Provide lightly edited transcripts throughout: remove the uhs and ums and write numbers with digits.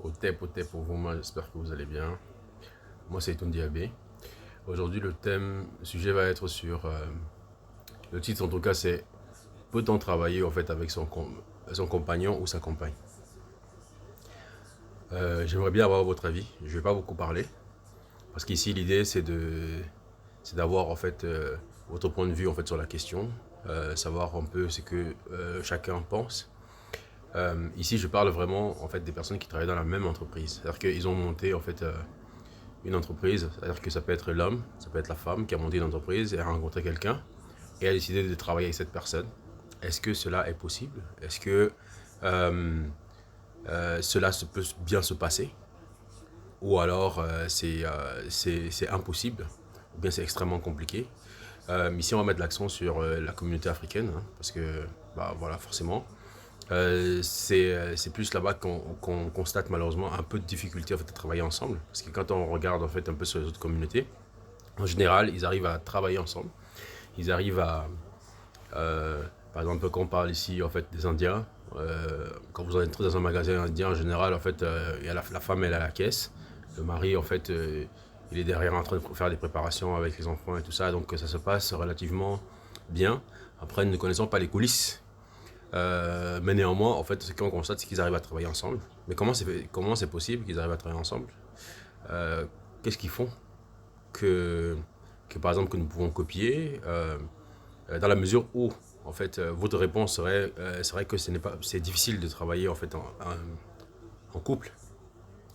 Au TEP pour vous, moi j'espère que vous allez bien. Moi c'est Toun Diabé. Aujourd'hui le sujet va être sur... le titre en tout cas c'est peut-on travailler en fait avec son compagnon ou sa compagne. J'aimerais bien avoir votre avis. Je ne vais pas beaucoup parler. Parce qu'ici l'idée c'est d'avoir en fait votre point de vue en fait sur la question. Savoir un peu ce que chacun pense. Ici je parle vraiment en fait des personnes qui travaillent dans la même entreprise. C'est-à-dire qu'ils ont monté en fait... une entreprise, c'est-à-dire que ça peut être l'homme, ça peut être la femme qui a monté une entreprise et a rencontré quelqu'un et a décidé de travailler avec cette personne. Est-ce que cela est possible? Est-ce que euh, cela peut bien se passer? Ou alors c'est impossible? Ou bien c'est extrêmement compliqué? Ici on va mettre l'accent sur la communauté africaine, hein, parce que bah, voilà, forcément. C'est plus là-bas qu'on constate malheureusement un peu de difficulté en fait, à travailler ensemble. Parce que quand on regarde en fait, un peu sur les autres communautés, en général, ils arrivent à travailler ensemble. Ils arrivent à... par exemple, quand on parle ici en fait, des Indiens, quand vous entrez dans un magasin indien, en général, en fait, il y a la femme, elle est à la caisse. Le mari, en fait, il est derrière en train de faire des préparations avec les enfants et tout ça. Donc ça se passe relativement bien. Après, nous ne connaissons pas les coulisses, mais néanmoins, en fait, ce qu'on constate, c'est qu'ils arrivent à travailler ensemble. Mais comment c'est possible qu'ils arrivent à travailler ensemble? euh, Qu'est-ce qu'ils font que, par exemple, que nous pouvons copier dans la mesure où, en fait, votre réponse serait que c'est difficile de travailler en fait en couple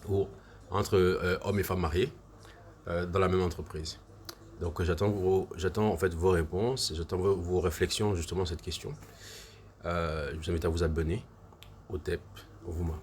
ou entre hommes et femmes mariés dans la même entreprise. Donc j'attends en fait vos réponses, j'attends vos réflexions justement sur cette question. Je vous invite à vous abonner au TEP, au Vouma.